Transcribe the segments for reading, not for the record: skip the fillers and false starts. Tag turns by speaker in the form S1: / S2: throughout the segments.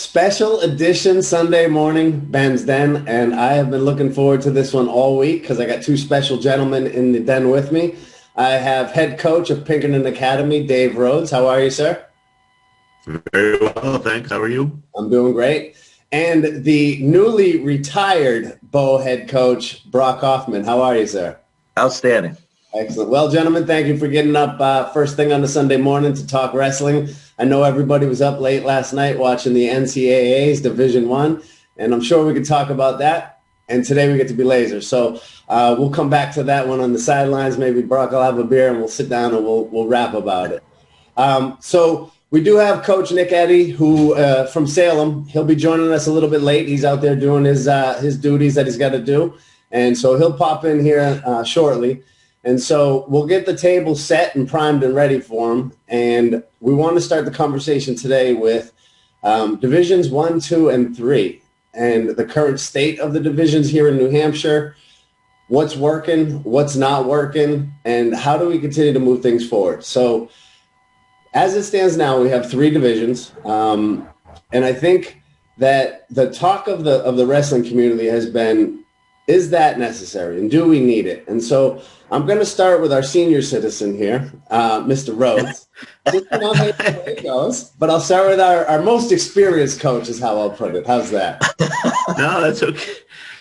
S1: Special edition Sunday morning, Ben's Den, and I have been looking forward to this one all week because I got two special gentlemen in the den with me. I have head coach of Pinkerton Academy, Dave Rhoads. How are you, sir?
S2: Very well, thanks. How are you?
S1: I'm doing great. And the newly retired Bow head coach, Brock Hoffman. How are you, sir?
S3: Outstanding.
S1: Excellent. Well, gentlemen, thank you for getting up first thing on the Sunday morning to talk wrestling. I know everybody was up late last night watching the NCAA's Division I, and I'm sure we could talk about that. And today we get to be lasers. So we'll come back to that one on the sidelines. Maybe Brock will have a beer and we'll sit down and we'll rap about it. So we do have Coach Nick Eddy, who from Salem. He'll be joining us a little bit late. He's out there doing his duties that he's got to do. And so he'll pop in here shortly. And so we'll get the table set and primed and ready for him. And we want to start the conversation today with Divisions 1, 2, and 3 and the current state of the divisions here in New Hampshire, what's working, what's not working, and how do we continue to move things forward. So as it stands now, we have 3 divisions. And I think that the talk of the wrestling community has been, is that necessary and do we need it? And so I'm going to start with our senior citizen here, Mr. Rhoads. Just how it goes, but I'll start with our most experienced coach is how I'll put it. How's that?
S2: No, that's okay.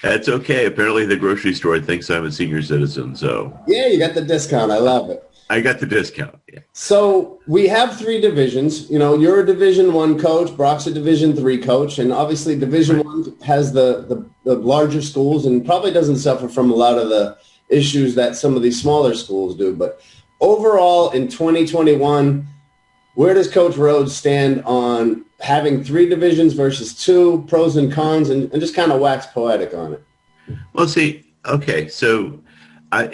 S2: That's okay. Apparently the grocery store thinks I'm a senior citizen. So
S1: yeah, you got the discount. I love it.
S2: I got the discount. Yeah. So
S1: we have 3 divisions. You know, you're a Division I coach. Brock's a Division III coach. And obviously Division I has the larger schools and probably doesn't suffer from a lot of the issues that some of these smaller schools do. But overall in 2021, where does Coach Rhoads stand on having 3 divisions versus 2, pros and cons, and just kind of wax poetic on it?
S2: Well, see, okay, so I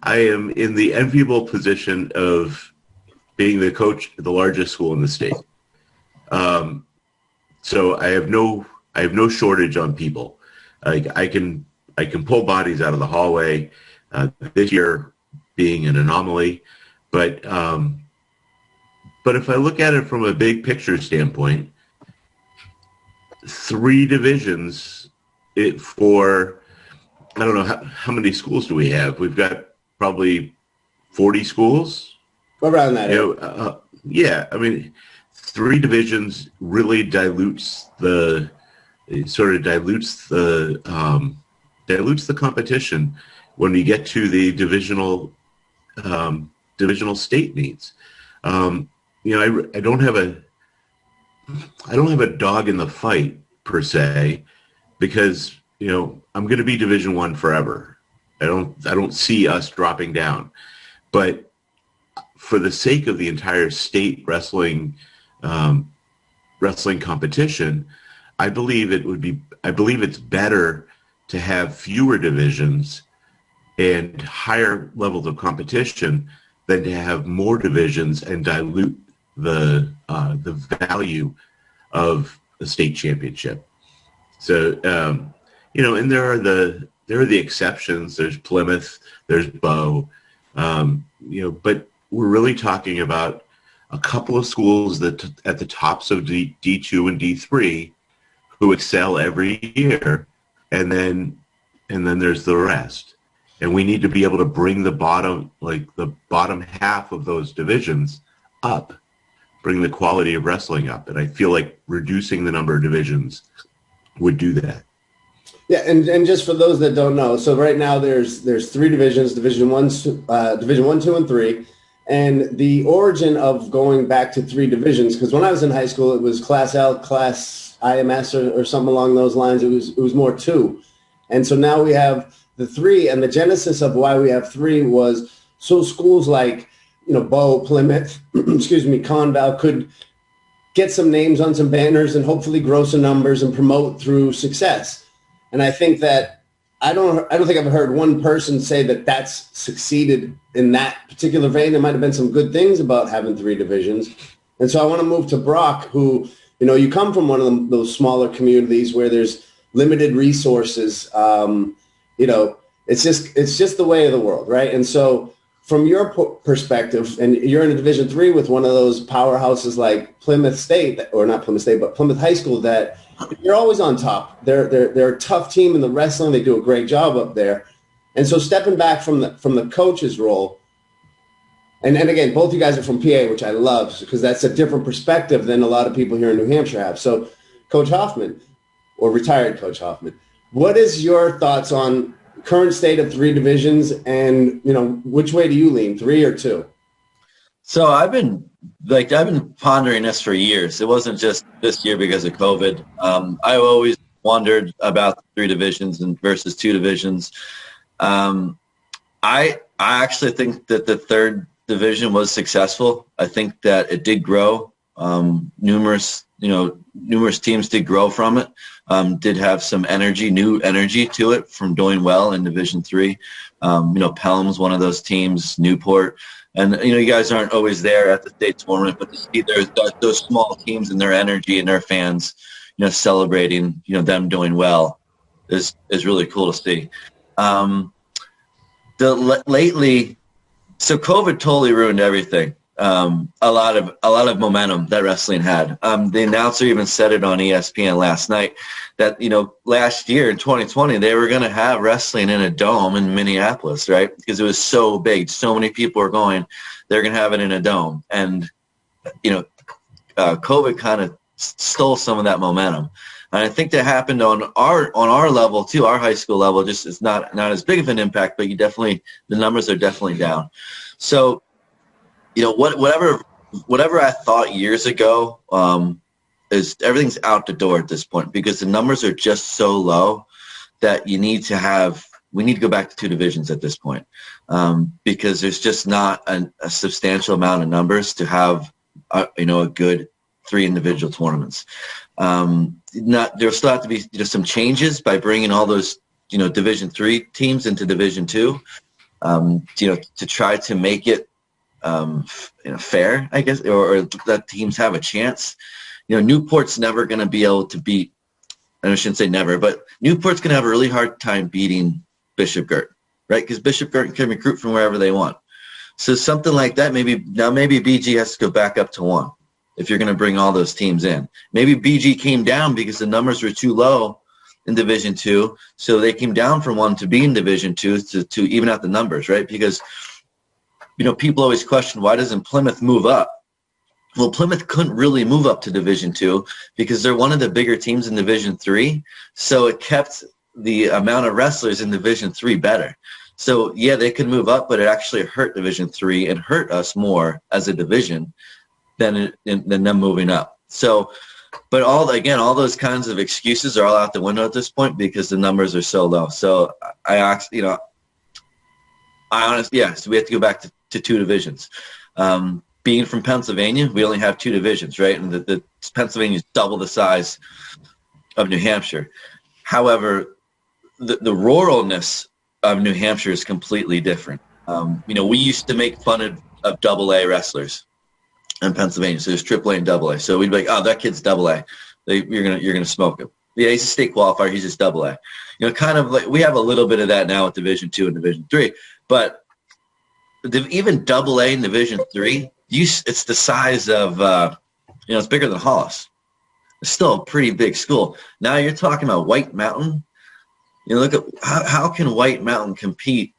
S2: am in the enviable position of being the coach at the largest school in the state. So I have no shortage on people. I can pull bodies out of the hallway. This year being an anomaly, but if I look at it from a big picture standpoint, 3 divisions for I don't know how many schools do we have? We've got probably 40 schools
S1: around that.
S2: Yeah, I mean, 3 divisions really dilutes the competition when we get to the divisional state meets. I don't have a dog in the fight per se, because I'm going to be Division I forever. I don't see us dropping down, but for the sake of the entire state wrestling competition, I believe it's better to have fewer divisions and higher levels of competition than to have more divisions and dilute the value of the state championship. So and there are the exceptions. There's Plymouth, there's Bow, but we're really talking about a couple of schools that at the tops of D2 and D3 who excel every year, and then there's the rest. And we need to be able to bring the bottom half of those divisions up, bring the quality of wrestling up. And I feel like reducing the number of divisions would do that.
S1: Yeah, and just for those that don't know, so right now there's 3 divisions, Division 1, 2, and 3. And the origin of going back to 3 divisions, because when I was in high school, it was Class L, Class IMS, or something along those lines. It was more 2. And so now we have the 3, and the genesis of why we have 3 was so schools like, Bow, Plymouth, Conval could get some names on some banners and hopefully grow some numbers and promote through success. And I think that I don't think I've heard one person say that that's succeeded in that particular vein. There might have been some good things about having 3 divisions. And so I want to move to Brock, who, you come from one of those smaller communities where there's limited resources. It's just the way of the world, right? And so from your perspective, and you're in a Division III with one of those powerhouses like Plymouth State, or not Plymouth State, but Plymouth High School, that you're always on top. They're a tough team in the wrestling. They do a great job up there. And so stepping back from the coach's role, and again, both you guys are from PA, which I love because that's a different perspective than a lot of people here in New Hampshire have. So Coach Hoffman, or retired Coach Hoffman, what is your thoughts on current state of 3 divisions, and which way do you lean, 3 or 2?
S3: So I've been pondering this for years. It wasn't just this year because of COVID. I've always wondered about the 3 divisions and versus 2 divisions. I actually think that the 3rd division was successful. I think that it did grow. Numerous teams did grow from it. Did have some new energy to it from doing well in Division III. Pelham's one of those teams, Newport. And, you guys aren't always there at the state tournament, but to see those small teams and their energy and their fans, celebrating, them doing well is really cool to see. Lately, so COVID totally ruined everything. A lot of momentum that wrestling had. The announcer even said it on ESPN last night that, last year in 2020, they were going to have wrestling in a dome in Minneapolis, right? Because it was so big. So many people were going, they're going to have it in a dome. And, COVID kind of stole some of that momentum. And I think that happened on our level too, our high school level. Just it's not as big of an impact, but the numbers are definitely down. So, whatever I thought years ago is everything's out the door at this point because the numbers are just so low that we need to go back to 2 divisions at this point because there's just not a substantial amount of numbers to have a good 3 individual tournaments. There'll still have to be some changes by bringing all those Division III teams into Division II to try to make it fair, I guess, or that teams have a chance. Newport's never going to be able to beat, and I shouldn't say never, but Newport's going to have a really hard time beating Bishop Gert, right? Because Bishop Gert can recruit from wherever they want. So something like that, maybe BG has to go back up to 1 if you're going to bring all those teams in. Maybe BG came down because the numbers were too low in Division II, so they came down from 1 to be in Division II to even out the numbers, right? Because people always question, why doesn't Plymouth move up? Well, Plymouth couldn't really move up to Division II because they're one of the bigger teams in Division III, so it kept the amount of wrestlers in Division III better. So, yeah, they could move up, but it actually hurt Division III and hurt us more as a division than them moving up. So, but all those kinds of excuses are all out the window at this point because the numbers are so low. So, so we have to go back to 2 divisions. Being from Pennsylvania, we only have 2 divisions, right? And the Pennsylvania is double the size of New Hampshire. However, the ruralness of New Hampshire is completely different. We used to make fun of AA wrestlers in Pennsylvania. So there's AAA and AA. So we'd be like, oh, that kid's AA. You're gonna smoke him. Yeah, he's a state qualifier. He's just AA. Kind of like we have a little bit of that now with Division II and Division III, but even AA in Division III, it's the size of, it's bigger than Hollis. It's still a pretty big school. Now you're talking about White Mountain. Look at how can White Mountain compete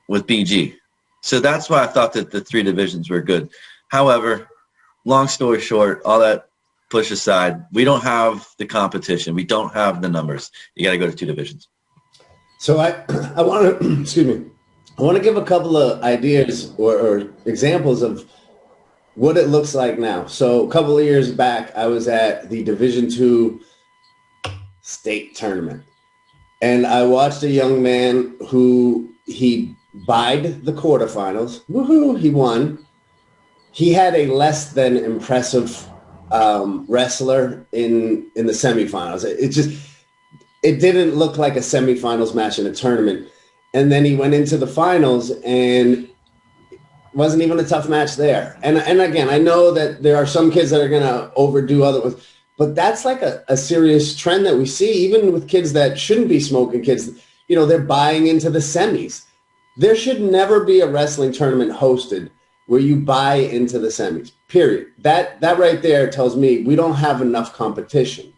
S3: with BG? So that's why I thought that the 3 divisions were good. However, long story short, all that push aside, we don't have the competition. We don't have the numbers. You got to go to 2 divisions.
S1: So I want to, excuse me, I want to give a couple of ideas or examples of what it looks like now. So a couple of years back, I was at the Division II state tournament, and I watched a young man who he bide the quarterfinals. Woohoo! He won. He had a less than impressive wrestler in the semifinals. It didn't look like a semifinals match in a tournament. And then he went into the finals and wasn't even a tough match there. And again, I know that there are some kids that are going to overdo other ones, but that's like a serious trend that we see, even with kids that shouldn't be smoking kids. They're buying into the semis. there should never be a wrestling tournament hosted where you buy into the semis, period. That right there tells me we don't have enough competition.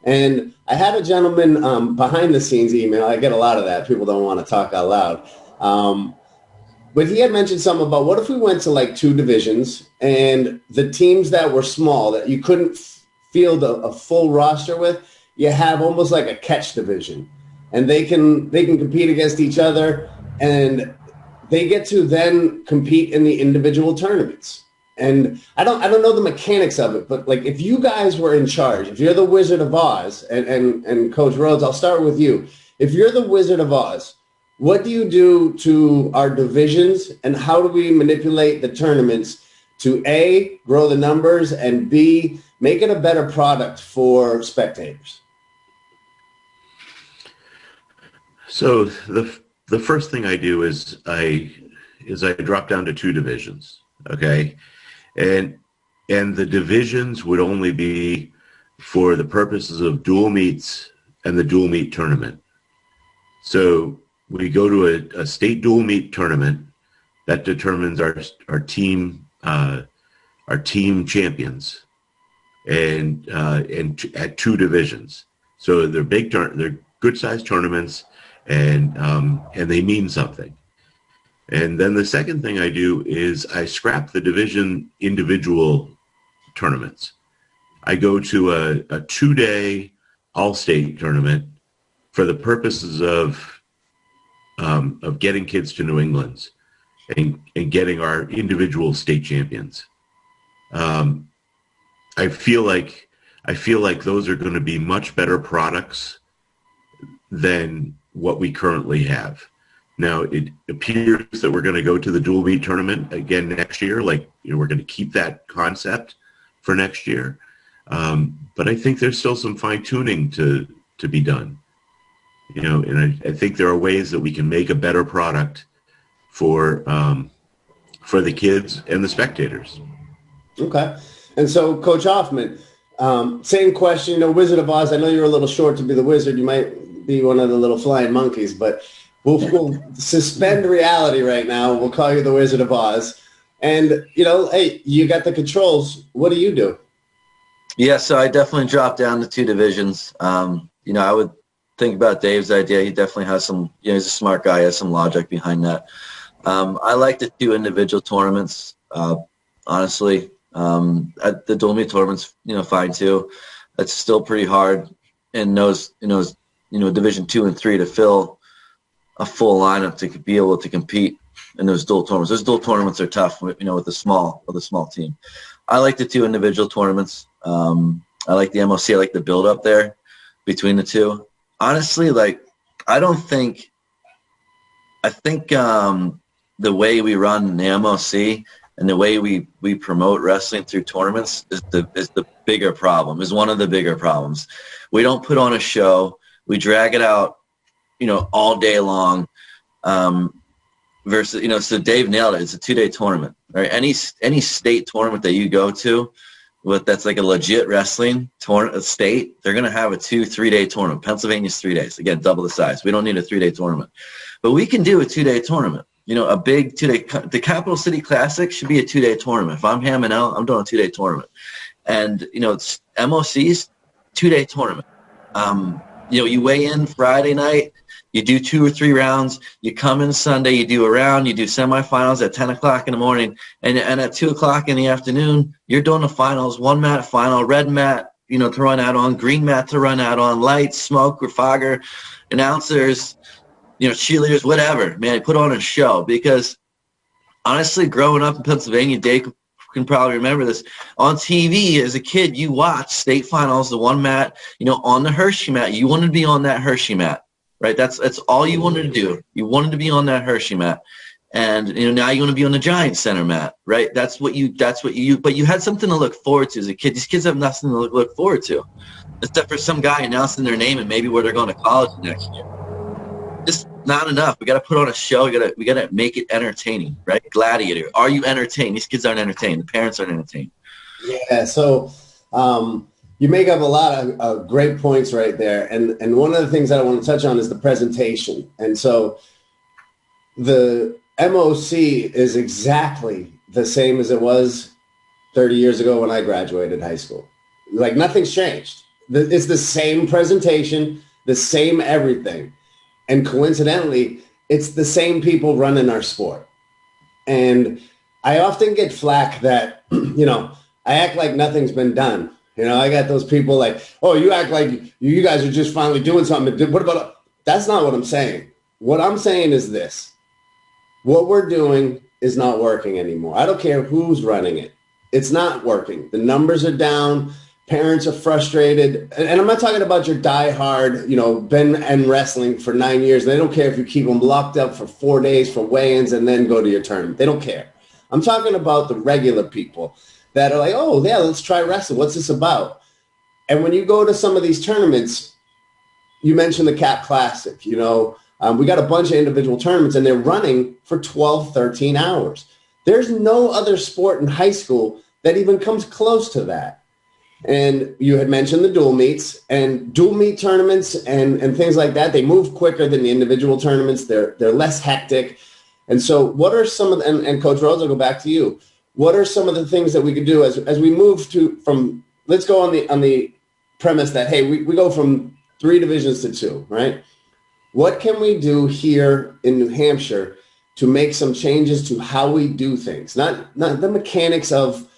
S1: And I had a gentleman behind the scenes email. I get a lot of that. People don't want to talk out loud. But he had mentioned something about what if we went to like 2 divisions and the teams that were small that you couldn't field a full roster with, you have almost like a catch division, and they can compete against each other, and they get to then compete in the individual tournaments. And I don't know the mechanics of it, but like if you guys were in charge, if you're the Wizard of Oz, and Coach Rhoads, I'll start with you. If you're the Wizard of Oz, what do you do to our divisions, and how do we manipulate the tournaments to A, grow the numbers, and B, make it a better product for spectators?
S2: So the first thing I do is I drop down to 2 divisions, okay? And the divisions would only be for the purposes of dual meets and the dual meet tournament. So we go to a state dual meet tournament that determines our team champions, and at 2 divisions. So they're they're good sized tournaments, and they mean something. And then the second thing I do is I scrap the division individual tournaments. I go to a 2-day all-state tournament for the purposes of getting kids to New England's and getting our individual state champions. I feel like those are going to be much better products than what we currently have. Now, it appears that we're going to go to the dual meet tournament again next year. Like, we're going to keep that concept for next year. But I think there's still some fine tuning to be done. And I think there are ways that we can make a better product for the kids and the spectators.
S1: Okay. And so, Coach Hoffman, same question. Wizard of Oz, I know you're a little short to be the wizard. You might be one of the little flying monkeys, but we'll suspend reality right now. We'll call you the Wizard of Oz. And, hey, you got the controls. What do you do?
S3: Yeah, so I definitely dropped down to 2 divisions. I would think about Dave's idea. He definitely has some, he's a smart guy, he has some logic behind that. I like to do individual tournaments, honestly. At the dual meet tournaments, fine too. It's still pretty hard in those, Division 2 and 3 to fill a full lineup to be able to compete in those dual tournaments. Those dual tournaments are tough, with a small team. I like to do individual tournaments. I like the MOC. I like the build up there between the 2. Honestly, I think the way we run the MOC and the way we promote wrestling through tournaments is the bigger problem, is one of the bigger problems. We don't put on a show. We drag it out, all day long, versus, so Dave nailed it. It's a 2-day tournament, right? Any state tournament that you go to, that's like a legit wrestling state, they're going to have a 2-3-day tournament. Pennsylvania's 3 days. Again, double the size. We don't need a 3-day tournament. But we can do a 2-day tournament. A big 2-day – the Capital City Classic should be a 2-day tournament. If I'm Hammond L, I'm doing a 2-day tournament. And, it's MOC's 2-day tournament. You weigh in Friday night. You do 2 or 3 rounds. You come in Sunday. You do a round. You do semifinals at 10 o'clock in the morning. And at 2 o'clock in the afternoon, you're doing the finals, 1-mat final, red mat, to run out on, green mat to run out on, lights, smoke, or fogger, announcers, cheerleaders, whatever. Man, put on a show. Because, honestly, growing up in Pennsylvania, Dave can probably remember this. On TV, as a kid, you watch state finals, the 1-mat, on the Hershey mat. You wanted to be on that Hershey mat. Right, that's all you wanted to do. You wanted to be on that Hershey mat, and now you want to be on the Giant Center mat. Right, that's what you. But you had something to look forward to as a kid. These kids have nothing to look forward to, except for some guy announcing their name and maybe where they're going to college next year. Just not enough. We got to put on a show. We got to make it entertaining. Right, Gladiator. Are you entertained? These kids aren't entertained. The parents aren't entertained.
S1: Yeah. So. You make up a lot of great points right there. And one of the things that I want to touch on is the presentation. And so the MOC is exactly the same as it was 30 years ago when I graduated high school. Like nothing's changed. It's the same presentation, the same everything. And coincidentally, it's the same people running our sport. And I often get flack that, I act like nothing's been done. I got those people like, oh, you act like you guys are just finally doing something. What about, that's not what I'm saying. What I'm saying is this. What we're doing is not working anymore. I don't care who's running it. It's not working. The numbers are down. Parents are frustrated. And I'm not talking about your diehard, been in wrestling for 9 years. They don't care if you keep them locked up for 4 days for weigh-ins and then go to your tournament. They don't care. I'm talking about the regular people that are like, oh, yeah, let's try wrestling. What's this about? And when you go to some of these tournaments, you mentioned the Cap Classic, we got a bunch of individual tournaments and they're running for 12, 13 hours. There's no other sport in high school that even comes close to that. And you had mentioned the dual meets and dual meet tournaments and things like that. They move quicker than the individual tournaments. They're less hectic. And so what are some of the, and Coach Rhoads, I'll go back to you. What are some of the things that we could do as we move from, let's go on the premise that, hey, we go from 3 divisions to 2, right? What can we do here in New Hampshire to make some changes to how we do things? Not the mechanics of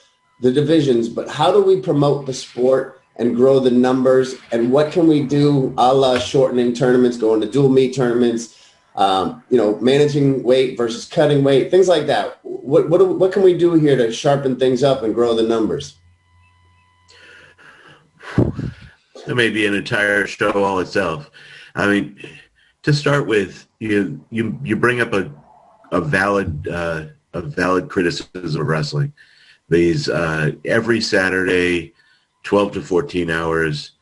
S1: the divisions, but how do we promote the sport and grow the numbers? And what can we do a la shortening tournaments, going to dual meet tournaments, managing weight versus cutting weight, things like that. What can we do here to sharpen things up and grow the numbers?
S2: That may be an entire show all itself. I mean, to start with, you bring up a valid criticism of wrestling. These every Saturday, 12 to 14 hours,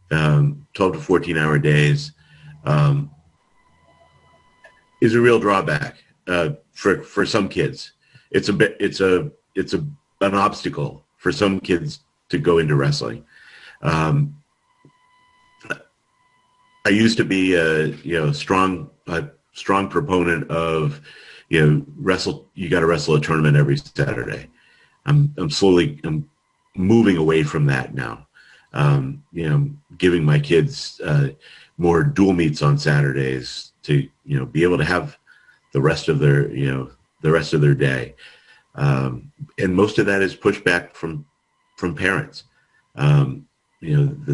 S2: 12 to 14 hour days, is a real drawback for some kids. It's an obstacle for some kids to go into wrestling. I used to be a strong proponent of you got to wrestle a tournament every Saturday. I'm moving away from that now. Giving my kids more dual meets on Saturdays to be able to have the rest of their day, and most of that is pushback from parents. That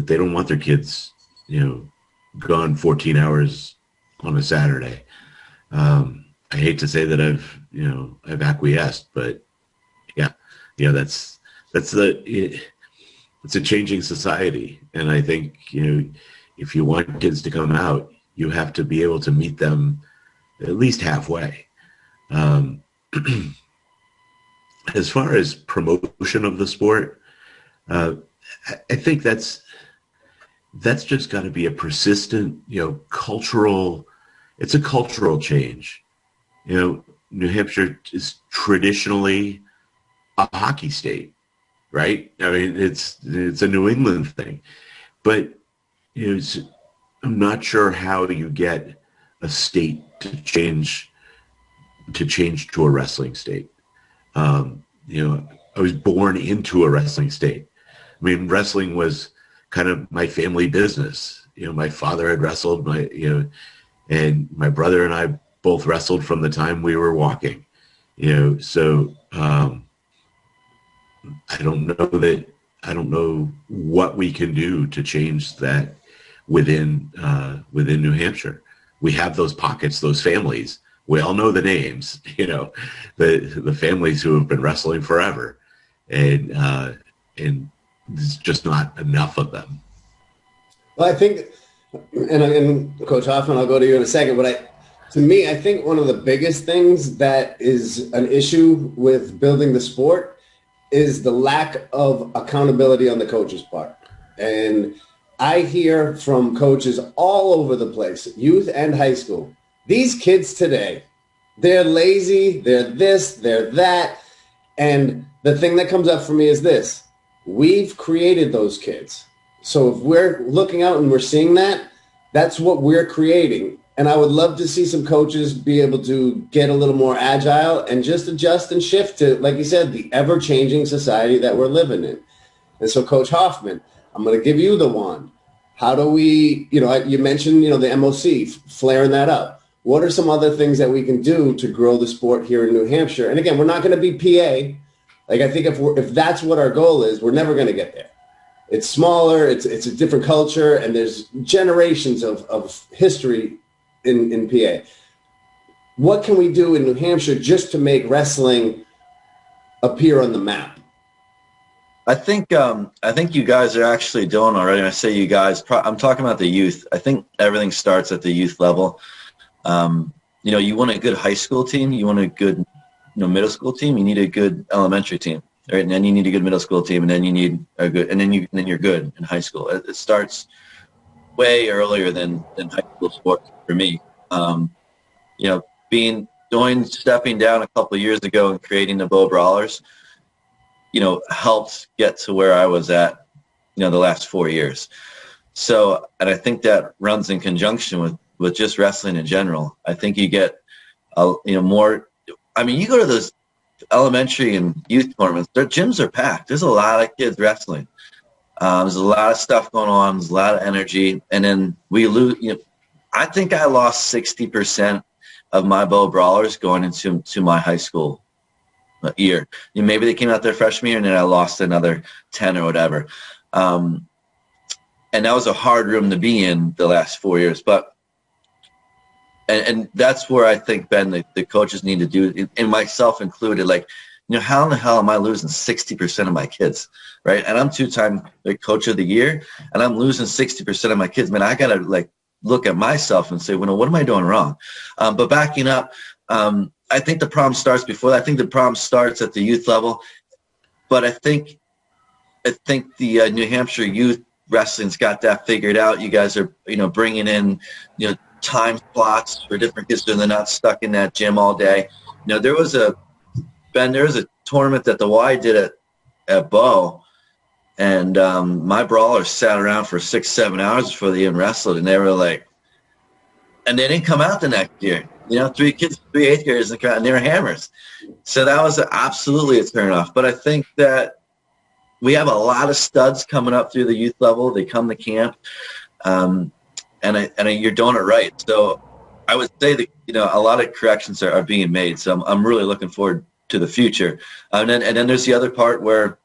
S2: they don't want their kids gone 14 hours on a Saturday. I hate to say that I've acquiesced, but yeah, it's a changing society, and I think if you want kids to come out, you have to be able to meet them at least halfway. As far as promotion of the sport, I think that's just got to be a persistent, cultural. It's a cultural change. New Hampshire is traditionally a hockey state, right? I mean, it's a New England thing, but I'm not sure how you get a state to change to a wrestling state. I was born into a wrestling state. I mean, wrestling was kind of my family business. My father had wrestled, and my brother and I both wrestled from the time we were walking. So I don't know what we can do to change that within New Hampshire. We have those pockets, those families. We all know the names, the families who have been wrestling forever, and there's just not enough of them.
S1: Well, I think, and Coach Hoffman, I'll go to you in a second, but to me, I think one of the biggest things that is an issue with building the sport is the lack of accountability on the coach's part. And I hear from coaches all over the place, youth and high school, these kids today, they're lazy, they're this, they're that. And the thing that comes up for me is this: we've created those kids. So if we're looking out and we're seeing that, that's what we're creating. And I would love to see some coaches be able to get a little more agile and just adjust and shift to, like you said, the ever-changing society that we're living in. And so, Coach Hoffman, I'm going to give you the wand. How do we, you mentioned, the MOC, flaring that up. What are some other things that we can do to grow the sport here in New Hampshire? And again, we're not going to be PA. Like, I think if that's what our goal is, we're never going to get there. It's smaller, it's a different culture, and there's generations of history in PA. What can we do in New Hampshire just to make wrestling appear on the map?
S3: I think you guys are actually doing already. When I say you guys, I'm talking about the youth. I think everything starts at the youth level. You want a good high school team, you want a good middle school team, you need a good elementary team, right? And then you need a good middle school team, and then you need a good, and then you're good in high school. It starts way earlier than high school sports for me. Stepping down a couple of years ago and creating the Bow Brawlers, helped get to where I was at, the last 4 years. So, and I think that runs in conjunction with just wrestling in general. I think you get, more. I mean, you go to those elementary and youth tournaments, their gyms are packed. There's a lot of kids wrestling. There's a lot of stuff going on. There's a lot of energy. And then we lose, I think I lost 60% of my Bow Brawlers going into my high school year. Maybe they came out their freshman year and then I lost another 10 or whatever. And that was a hard room to be in the last 4 years. But and that's where I think, Ben, the coaches need to do, and myself included, like, how in the hell am I losing 60% of my kids, right? And I'm two-time coach of the year, and I'm losing 60% of my kids. Man, I got to, look at myself and say, what am I doing wrong? But backing up, I think the problem starts before that. I think the problem starts at the youth level. But I think the New Hampshire youth wrestling's got that figured out. You guys are, bringing in, time slots for different kids so they're not stuck in that gym all day. There was a tournament that the Y did at Bow, and my brawlers sat around for 6-7 hours before they even wrestled, and they were like, and they didn't come out the next year. 3 eighth graders, and they were hammers. So that was absolutely a turnoff. But I think that we have a lot of studs coming up through the youth level. They come to camp. And you're doing it right. So I would say that, a lot of corrections are being made. So I'm really looking forward to the future. And then there's the other part where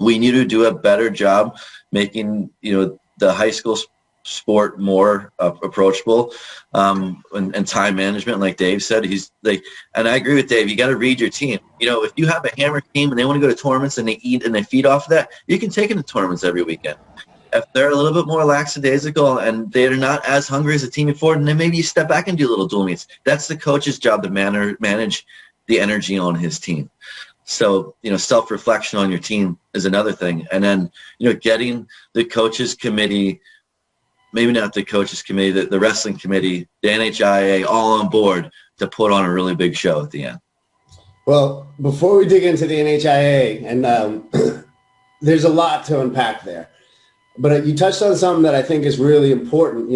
S3: we need to do a better job making, the high school sport more approachable, and time management, like Dave said. And I agree with Dave. You got to read your team. If you have a hammer team and they want to go to tournaments and they eat and they feed off of that, you can take them to tournaments every weekend. If they're a little bit more lackadaisical and they're not as hungry as a team before, then maybe you step back and do little dual meets. That's the coach's job to manage the energy on his team. So, self-reflection on your team is another thing. And then, getting the coaches committee, maybe not the coaches committee, the wrestling committee, the NHIAA, all on board to put on a really big show at the end.
S1: Well, before we dig into the NHIAA, and there's a lot to unpack there. But you touched on something that I think is really important,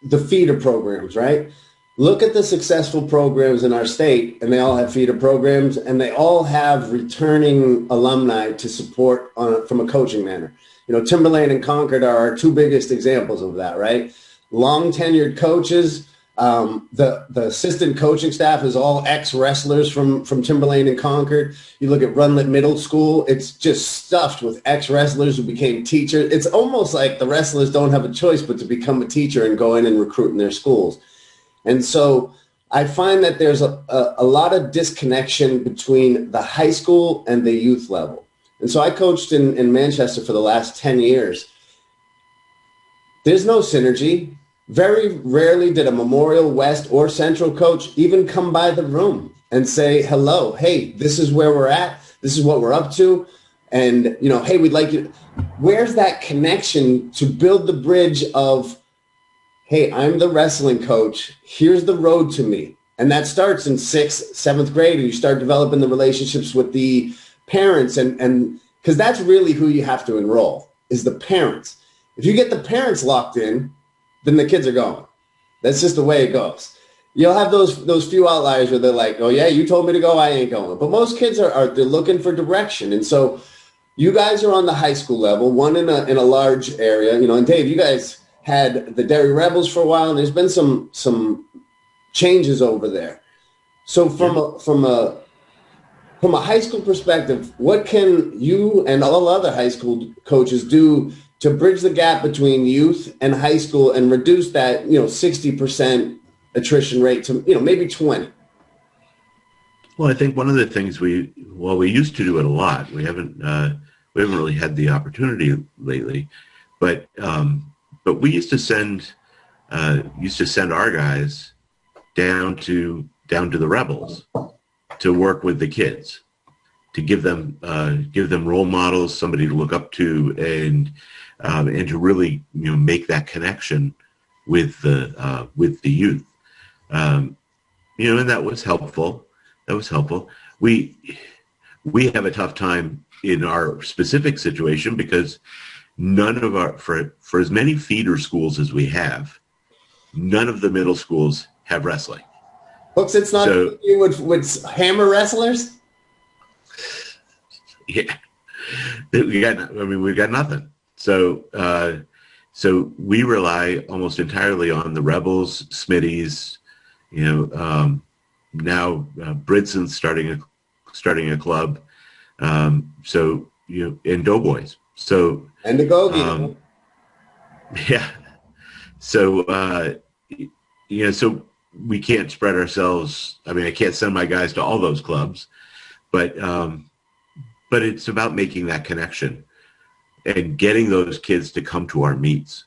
S1: the feeder programs, right? Look at the successful programs in our state, and they all have feeder programs, and they all have returning alumni to support from a coaching manner. Timberlane and Concord are our 2 biggest examples of that, right? Long tenured coaches. The assistant coaching staff is all ex-wrestlers from Timberlane and Concord. You look at Runlet Middle School, it's just stuffed with ex-wrestlers who became teachers. It's almost like the wrestlers don't have a choice but to become a teacher and go in and recruit in their schools. And so I find that there's a lot of disconnection between the high school and the youth level. And so I coached in Manchester for the last 10 years. There's no synergy. Very rarely did a Memorial West or Central coach even come by the room and say, hello, hey, this is where we're at. This is what we're up to. And, hey, we'd like you. Where's that connection to build the bridge of, hey, I'm the wrestling coach. Here's the road to me. And that starts in 6th, 7th grade, and you start developing the relationships with the parents. And because that's really who you have to enroll, is the parents. If you get the parents locked in, then the kids are going. That's just the way it goes. You'll have those few outliers where they're like, oh yeah, you told me to go, I ain't going. But most kids are they're looking for direction. And so you guys are on the high school level, one in a large area, you know, and Dave, you guys had the Derry Rebels for a while, and there's been some changes over there. So from a high school perspective, what can you and all other high school coaches do to bridge the gap between youth and high school and reduce that, 60% attrition rate to, maybe 20?
S2: Well, I think one of the things we used to do it a lot. We haven't really had the opportunity lately, but we used to send our guys down to the Rebels to work with the kids, to give them role models, somebody to look up to, and to really make that connection with the youth. And that was helpful. We have a tough time in our specific situation because none of for as many feeder schools as we have, none of the middle schools have wrestling.
S1: Hooks, it's not you with hammer wrestlers?
S2: Yeah. We've got nothing. So we rely almost entirely on the Rebels, Smitties, now Bridson's starting a club. And Doughboys. So
S1: and the Gogi.
S2: Yeah. So so we can't spread ourselves. I mean, I can't send my guys to all those clubs, but it's about making that connection and getting those kids to come to our meets,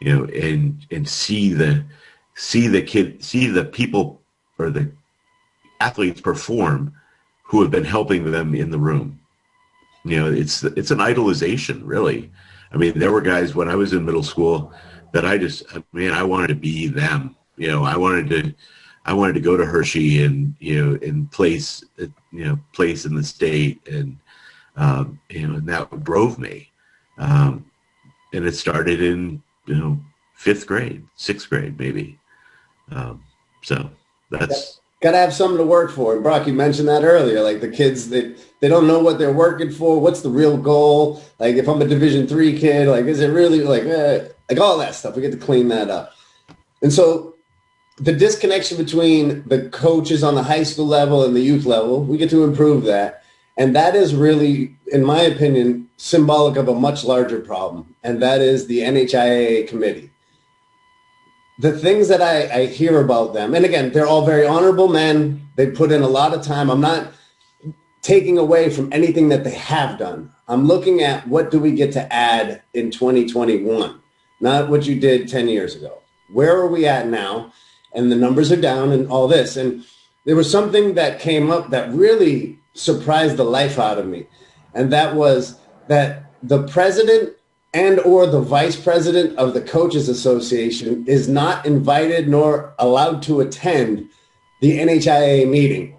S2: and see the people or the athletes perform who have been helping them in the room. It's an idolization, really. I mean, there were guys when I was in middle school that I wanted to be them. I wanted to go to Hershey and place in the state, and that drove me. And it started in 5th grade, 6th grade, maybe. So that's
S1: got to have something to work for. And Brock, you mentioned that earlier. Like the kids, they don't know what they're working for. What's the real goal? Like if I'm a Division III kid, like is it really like all that stuff? We get to clean that up. And so the disconnection between the coaches on the high school level and the youth level, we get to improve that. And that is really, in my opinion, symbolic of a much larger problem. And that is the NHIAA committee. The things that I hear about them, and again, they're all very honorable men. They put in a lot of time. I'm not taking away from anything that they have done. I'm looking at what do we get to add in 2021, not what you did 10 years ago. Where are we at now? And the numbers are down and all this. And there was something that came up that really surprised the life out of me. And that was that the president and or the vice president of the Coaches Association is not invited nor allowed to attend the NHIAA meeting.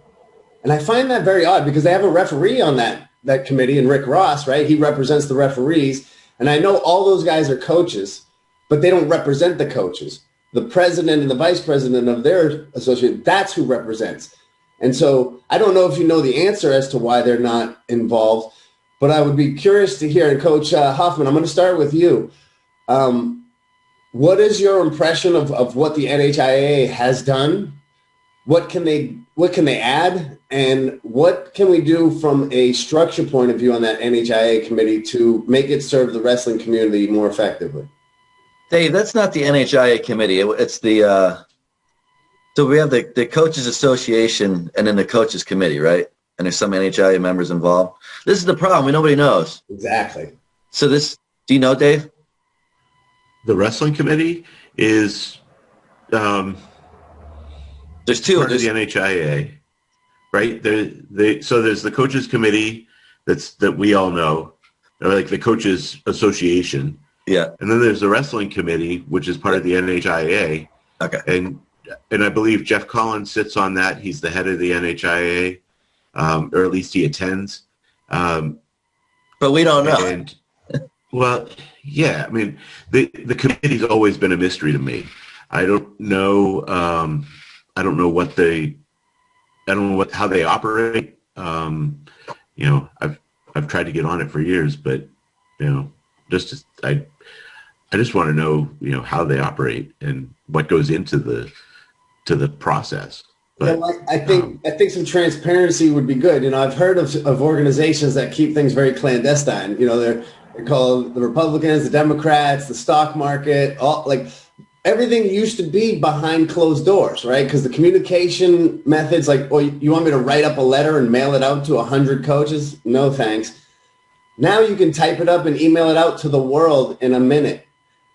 S1: And I find that very odd because they have a referee on that committee, and Rick Ross, right? He represents the referees. And I know all those guys are coaches, but they don't represent the coaches. The president and the vice president of their association, that's who represents. And so I don't know if you know the answer as to why they're not involved, but I would be curious to hear. And Coach Hoffman, I'm going to start with you. What is your impression of what the NHIAA has done? What can they add? And what can we do from a structure point of view on that NHIAA committee to make it serve the wrestling community more effectively?
S3: Dave, that's not the NHIAA committee. It's the so we have the Coaches Association and then the Coaches Committee, right? And there's some NHIAA members involved. This is the problem. Nobody knows.
S1: Exactly.
S3: So do you know, Dave?
S2: The wrestling committee is
S3: there's two.
S2: Part of the NHIAA, right? So there's the Coaches Committee that we all know, like the Coaches Association.
S3: Yeah.
S2: And then there's the Wrestling Committee, which is part of the NHIAA.
S3: Okay.
S2: And I believe Jeff Collins sits on that. He's the head of the NHIAA, or at least he attends.
S3: But we don't know.
S2: And, well, yeah. I mean, the committee's always been a mystery to me. I don't know. I don't know what how they operate. I've tried to get on it for years, but I just want to know how they operate and what goes into the process. But
S1: I think some transparency would be good. I've heard of organizations that keep things very clandestine. They're called the Republicans, the Democrats, the stock market, everything used to be behind closed doors, right? Because the communication methods, you want me to write up a letter and mail it out to 100 coaches? No, thanks. Now you can type it up and email it out to the world in a minute.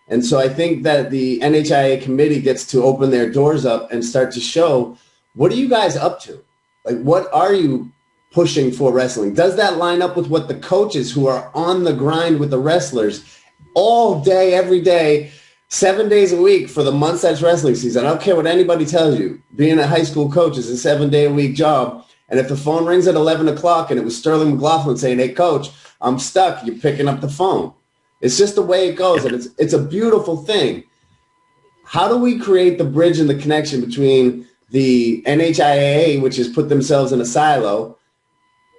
S1: And so I think that the NHIAA committee gets to open their doors up and start to show, what are you guys up to? What are you pushing for wrestling? Does that line up with what the coaches who are on the grind with the wrestlers all day, every day, 7 days a week for the months that's wrestling season? I don't care what anybody tells you. Being a high school coach is a 7-day-a-week job. And if the phone rings at 11 o'clock and it was Sterling McLaughlin saying, "Hey, coach, I'm stuck," you're picking up the phone. It's just the way it goes. And it's a beautiful thing. How do we create the bridge and the connection between the NHIAA, which has put themselves in a silo,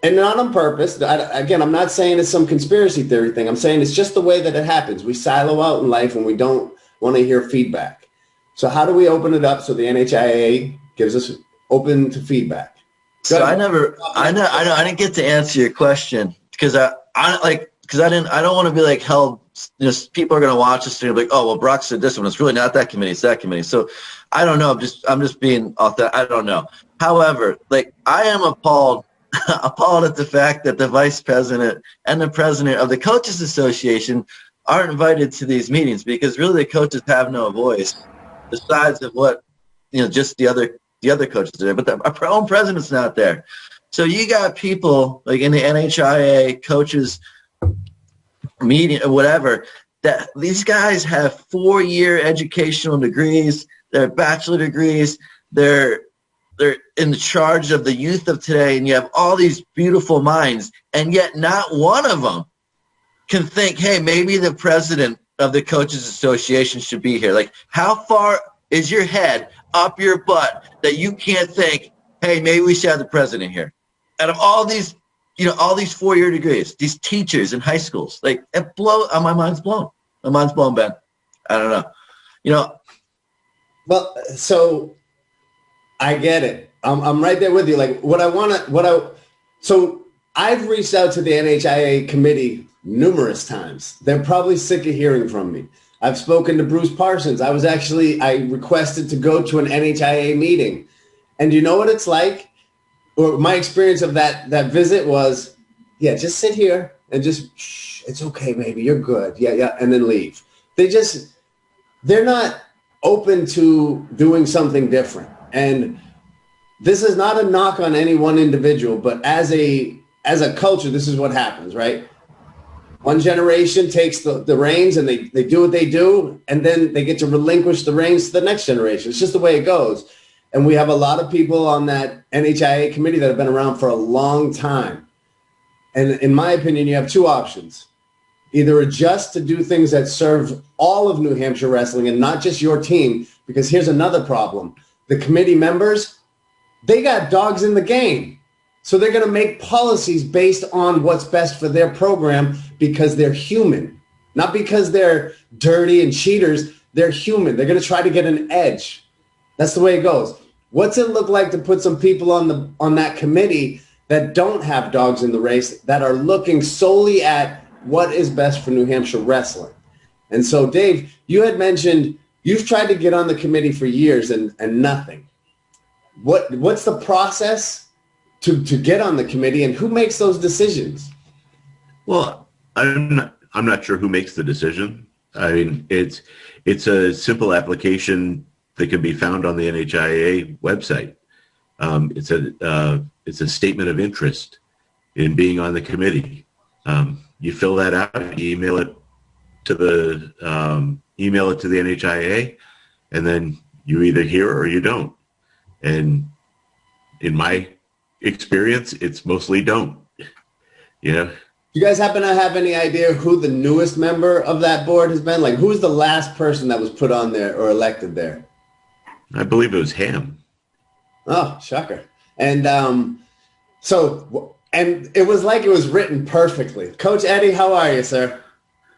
S1: and not on purpose? Again, I'm not saying it's some conspiracy theory thing. I'm saying it's just the way that it happens. We silo out in life and we don't want to hear feedback. So how do we open it up so the NHIAA gives us open to feedback?
S3: So I didn't get to answer your question because I don't want to be held. People are going to watch this and be like, "Oh, well, Brock said this one. It's really not that committee. It's that committee." So I don't know. I'm just being authentic. I don't know. However, I am appalled at the fact that the vice president and the president of the Coaches Association aren't invited to these meetings, because really the coaches have no voice besides of what just the other coaches are there. But our own president's not there. So you got people in the NHIAA coaches meeting or whatever, that these guys have 4-year educational degrees, they're bachelor degrees, they're in charge of the youth of today, and you have all these beautiful minds, and yet not one of them can think, hey, maybe the president of the Coaches Association should be here. How far is your head up your butt that you can't think, hey, maybe we should have the president here? Out of all these, all these 4-year degrees, these teachers in high schools, my mind's blown. My mind's blown, Ben. I don't know.
S1: Well, so I get it. I'm right there with you. So I've reached out to the NHIAA committee numerous times. They're probably sick of hearing from me. I've spoken to Bruce Parsons. I requested to go to an NHIAA meeting. And you know what it's like? Or my experience of that visit was, yeah, just sit here and just, shh, it's okay, baby, you're good. Yeah, and then leave. They're not open to doing something different. And this is not a knock on any one individual, but as a culture, this is what happens, right? One generation takes the reins and they do what they do, and then they get to relinquish the reins to the next generation. It's just the way it goes. And we have a lot of people on that NHIAA committee that have been around for a long time. And in my opinion, you have two options. Either adjust to do things that serve all of New Hampshire wrestling and not just your team, because here's another problem. The committee members, they got dogs in the game. So they're going to make policies based on what's best for their program because they're human. Not because they're dirty and cheaters. They're human. They're going to try to get an edge. That's the way it goes. What's it look like to put some people on that committee that don't have dogs in the race, that are looking solely at what is best for New Hampshire wrestling? And so, Dave, you had mentioned you've tried to get on the committee for years and nothing. What's the process to get on the committee, and who makes those decisions?
S2: Well, I'm not sure who makes the decision. I mean, it's a simple application that can be found on the NHIAA website. It's a statement of interest in being on the committee. You fill that out, you email it to the NHIAA, and then you either hear or you don't. And in my experience, it's mostly don't.
S1: Do you guys happen to have any idea who the newest member of that board has been? Like, who's the last person that was put on there or elected there?
S2: I believe it was Ham.
S1: Oh, shocker. And and it was like it was written perfectly. Coach Eddy, how are you, sir?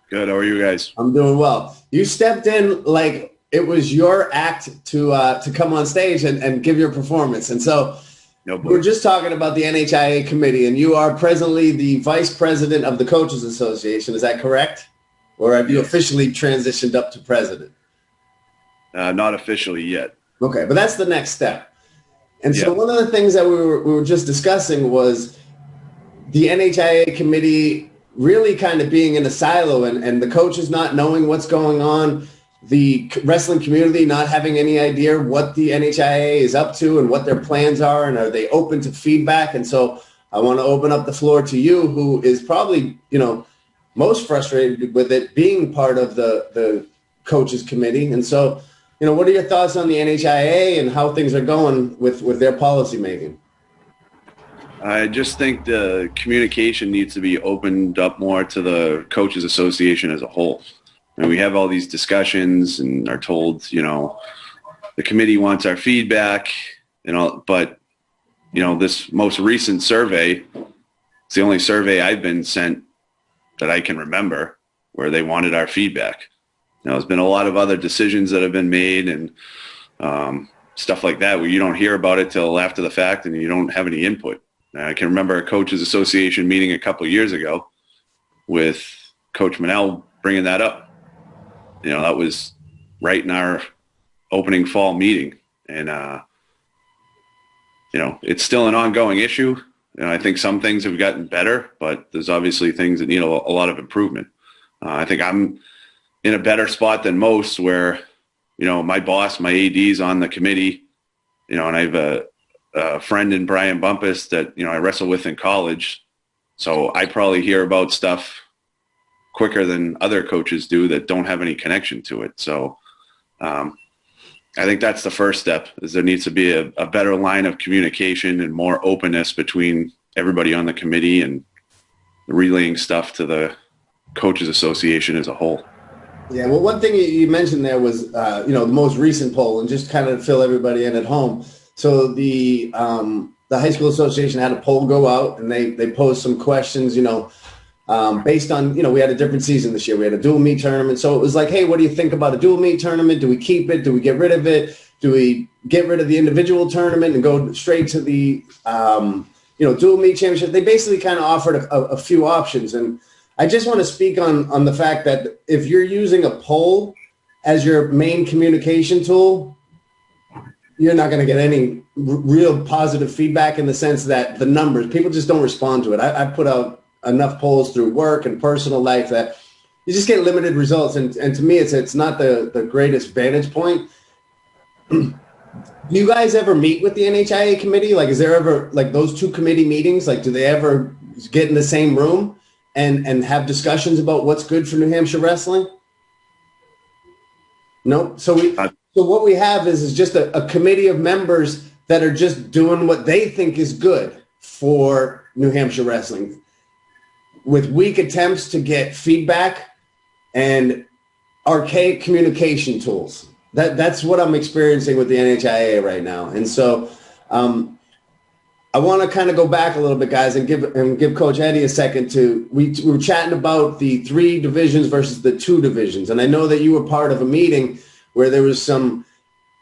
S4: Good. How are you guys?
S1: I'm doing well. You stepped in like it was your act to come on stage and give your performance. And so we're just talking about the NHIAA committee, and you are presently the vice president of the Coaches Association. Is that correct? Or have you officially transitioned up to president?
S4: Not officially yet.
S1: Okay, but that's the next step. And so one of the things that we were just discussing was the NHIAA committee really kind of being in a silo and the coaches not knowing what's going on, the wrestling community not having any idea what the NHIAA is up to and what their plans are, and are they open to feedback. And so I want to open up the floor to you, who is probably, most frustrated with it being part of the coaches committee. And so, what are your thoughts on the NHIAA and how things are going with their policy making?
S4: I just think the communication needs to be opened up more to the Coaches Association as a whole. And we have all these discussions and are told, the committee wants our feedback and all, but, this most recent survey, it's the only survey I've been sent that I can remember where they wanted our feedback. There's been a lot of other decisions that have been made and stuff like that where you don't hear about it till after the fact and you don't have any input. I can remember a Coaches Association meeting a couple of years ago with Coach Manel bringing that up. That was right in our opening fall meeting. And, it's still an ongoing issue. I think some things have gotten better, but there's obviously things that need a lot of improvement. I think I'm in a better spot than most where, my boss, my AD's on the committee, and I have a friend in Brian Bumpus that, I wrestle with in college. So I probably hear about stuff quicker than other coaches do that don't have any connection to it. So I think that's the first step, is there needs to be a better line of communication and more openness between everybody on the committee and relaying stuff to the Coaches Association as a whole.
S1: Yeah, well, one thing you mentioned there was, the most recent poll, and just kind of fill everybody in at home. So the high school association had a poll go out, and they posed some questions, based on, we had a different season this year. We had a dual meet tournament. So it was like, hey, what do you think about a dual meet tournament? Do we keep it? Do we get rid of it? Do we get rid of the individual tournament and go straight to the, dual meet championship? They basically kind of offered a few options. And I just want to speak on the fact that if you're using a poll as your main communication tool, you're not going to get any real positive feedback in the sense that the numbers, people just don't respond to it. I put out enough polls through work and personal life that you just get limited results. And to me, it's not the greatest vantage point. Do you guys ever meet with the NHIAA committee? Like, is there ever, like, those two committee meetings, like, do they ever get in the same room and have discussions about what's good for New Hampshire wrestling? No. So what we have is just a committee of members that are just doing what they think is good for New Hampshire wrestling, with weak attempts to get feedback and archaic communication tools. That's what I'm experiencing with the NHIAA right now. And so I want to kind of go back a little bit, guys, and give Coach Eddy a second to, we were chatting about the 3 divisions versus the 2 divisions. And I know that you were part of a meeting where there was some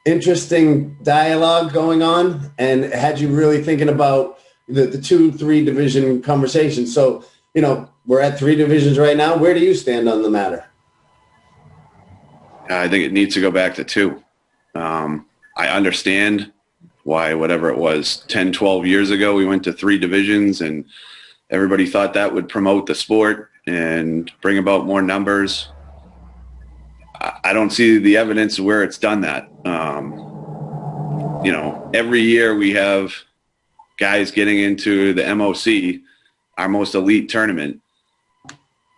S1: interesting dialogue going on and had you really thinking about the 2-3 division conversation. So, we're at 3 divisions right now. Where do you stand on the matter?
S4: I think it needs to go back to 2. I understand why, whatever it was, 10, 12 years ago, we went to 3 divisions and everybody thought that would promote the sport and bring about more numbers. I don't see the evidence where it's done that. Every year we have guys getting into the MOC, our most elite tournament,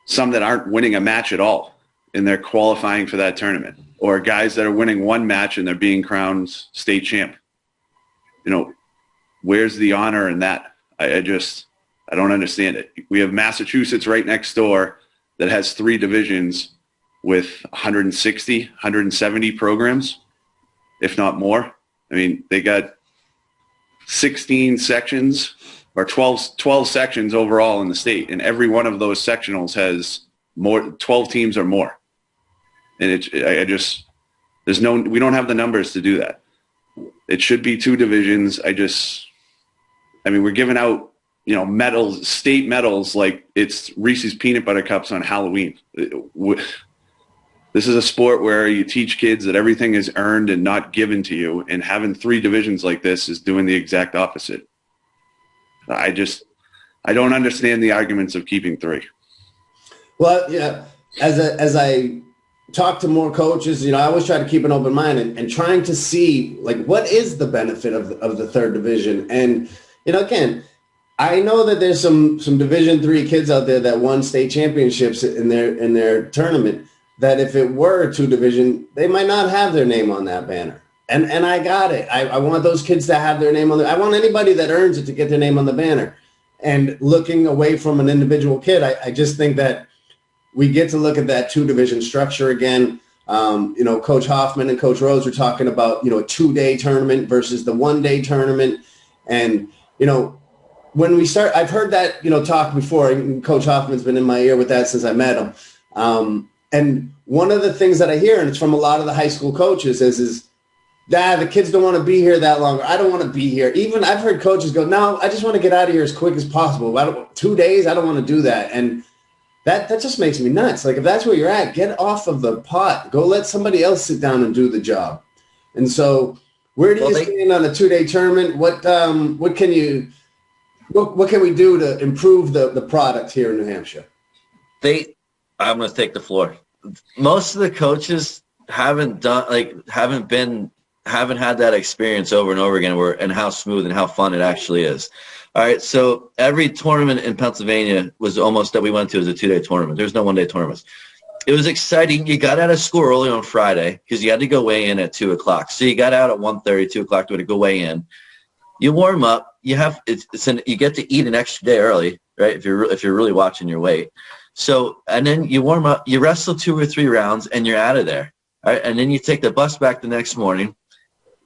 S4: some that aren't winning a match at all, and they're qualifying for that tournament, or guys that are winning 1 match and they're being crowned state champ. Where's the honor in that? I just, I don't understand it. We have Massachusetts right next door that has 3 divisions with 160, 170 programs, if not more. I mean, they got 16 sections or 12 sections overall in the state, and every one of those sectionals has 12 teams or more. And we don't have the numbers to do that. It should be 2 divisions. We're giving out, medals, state medals, like it's Reese's peanut butter cups on Halloween. This is a sport where you teach kids that everything is earned and not given to you, and having 3 divisions like this is doing the exact opposite. I don't understand the arguments of keeping 3.
S1: Well, yeah, as I talk to more coaches, I always try to keep an open mind and trying to see, like, what is the benefit of the 3rd division. And, again, I know that there's some Division III kids out there that won state championships in their tournament, that if it were 2 division, they might not have their name on that banner. And I got it. I want those kids to have their name on I want anybody that earns it to get their name on the banner. And looking away from an individual kid, I just think that we get to look at that 2 division structure again. Coach Hoffman and Coach Rhoads were talking about, a 2-day tournament versus the 1-day tournament. And, when we start, I've heard that, talk before, and Coach Hoffman's been in my ear with that since I met him. And one of the things that I hear, and it's from a lot of the high school coaches, is the kids don't want to be here that long. I don't want to be here. Even I've heard coaches go, no, I just want to get out of here as quick as possible. 2 days, I don't want to do that. And that just makes me nuts. Like, if that's where you're at, get off of the pot. Go let somebody else sit down and do the job. And so where do you stand on a 2-day tournament? What can we do to improve the product here in New Hampshire?
S3: I'm going to take the floor. Most of the coaches haven't had that experience over and over again and how smooth and how fun it actually is. All right. So every tournament in Pennsylvania that we went to was a 2-day tournament. There's no 1-day tournaments. It was exciting. You got out of school early on Friday because you had to go weigh in at 2:00. So you got out at 1:30, 2:00 to go weigh in. You warm up. You get to eat an extra day early, right? If you're really watching your weight. So, and then you warm up, you wrestle 2 or 3 rounds, and you're out of there. All right? And then you take the bus back the next morning,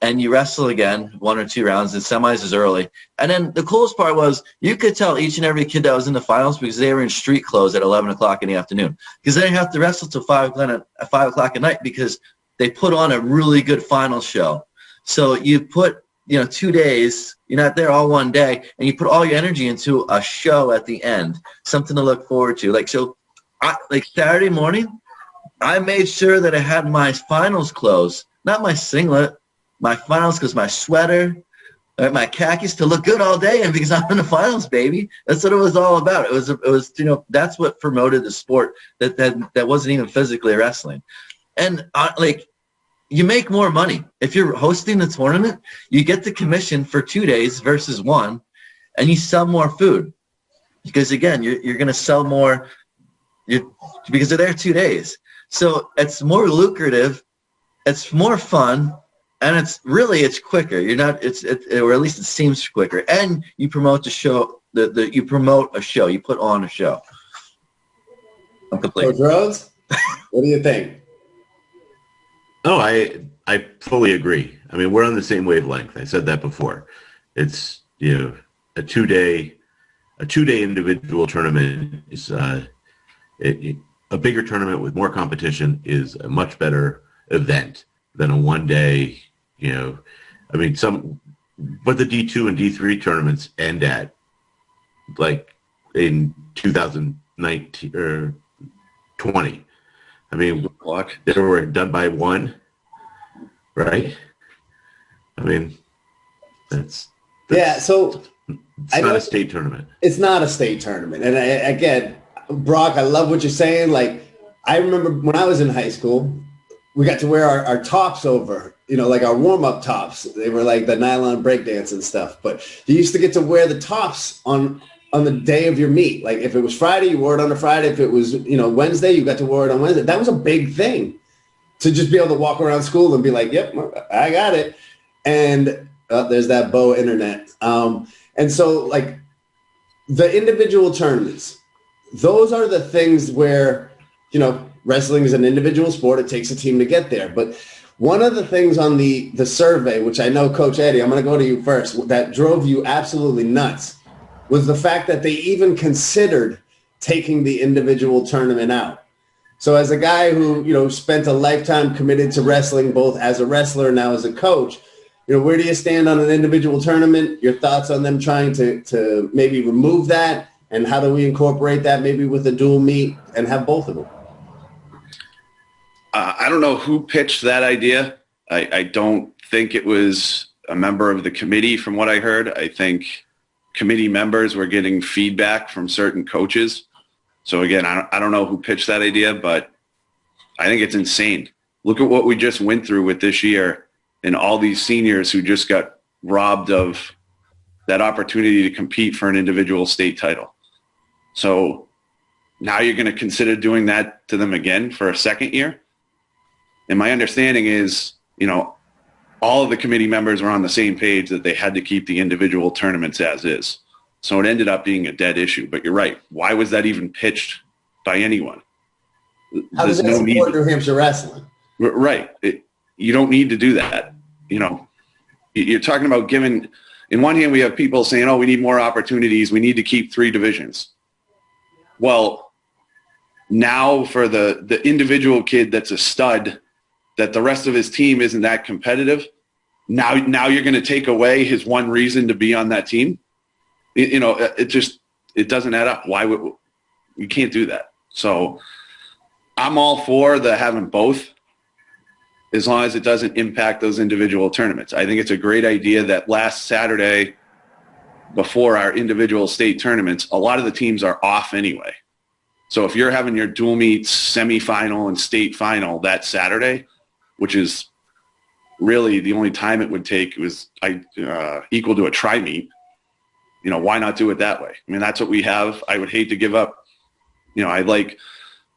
S3: and you wrestle again 1 or 2 rounds, and semis is early. And then the coolest part was you could tell each and every kid that was in the finals because they were in street clothes at 11 o'clock in the afternoon because they didn't have to wrestle till 5 o'clock at night because they put on a really good final show. So you put 2 days, you're not there all 1 day, and you put all your energy into a show at the end, something to look forward to. Like Saturday morning, I made sure that I had my finals clothes, not my singlet, my finals clothes, my sweater, my khakis to look good all day, and because I'm in the finals, baby. That's what it was all about. It was that's what promoted the sport that wasn't even physically wrestling. And you make more money. If you're hosting the tournament, you get the commission for 2 days versus 1, and you sell more food. Because, again, you're going to sell more because they're there 2 days. So it's more lucrative, it's more fun, and it's quicker. Or at least it seems quicker. And you promote the show. You promote a show. You put on a show. I'm complete.
S1: Coach Rhoads, what do you think?
S2: No, I fully agree. I mean, we're on the same wavelength. I said that before. It's a 2-day individual tournament is a bigger tournament with more competition is a much better event than a 1-day. But the D2 and D3 tournaments end at like in 2019 or 20. I mean, they were done by 1, right? I mean, that's
S1: yeah. So
S2: it's not a state tournament.
S1: It's not a state tournament. And again, Brock, I love what you're saying. Like, I remember when I was in high school, we got to wear our tops over, like our warm-up tops. They were like the nylon breakdance and stuff. But you used to get to wear the tops on the day of your meet. Like if it was Friday, you wore it on a Friday. If it was, Wednesday, you got to wear it on Wednesday. That was a big thing to just be able to walk around school and be like, yep, I got it. And there's that Bo internet. And so the individual tournaments, those are the things where, wrestling is an individual sport. It takes a team to get there. But one of the things on the survey, which I know, Coach Eddy, I'm going to go to you first, that drove you absolutely nuts was the fact that they even considered taking the individual tournament out. So as a guy who, spent a lifetime committed to wrestling, both as a wrestler and now as a coach, where do you stand on an individual tournament? Your thoughts on them trying to maybe remove that, and how do we incorporate that maybe with a dual meet and have both of them?
S4: I don't know who pitched that idea. I don't think it was a member of the committee from what I heard. I think committee members were getting feedback from certain coaches. So again, I don't know who pitched that idea, but I think it's insane. Look at what we just went through with this year and all these seniors who just got robbed of that opportunity to compete for an individual state title. So now you're going to consider doing that to them again for a second year? And my understanding is, all of the committee members were on the same page that they had to keep the individual tournaments as is. So it ended up being a dead issue. But you're right. Why was that even pitched by anyone?
S1: How does that support New Hampshire wrestling?
S4: Right. You don't need to do that. You're talking about giving – in one hand, we have people saying, we need more opportunities. We need to keep 3 divisions. Well, now for the individual kid that's a stud – that the rest of his team isn't that competitive, now you're going to take away his one reason to be on that team. It doesn't add up. Why would you can't do that? So I'm all for having both, as long as it doesn't impact those individual tournaments. I think it's a great idea that last Saturday before our individual state tournaments, a lot of the teams are off anyway. So if you're having your dual meets, semifinal, and state final that Saturday, which is really the only time it would take was equal to a tri-meet. Why not do it that way? I mean, that's what we have. I would hate to give up. I like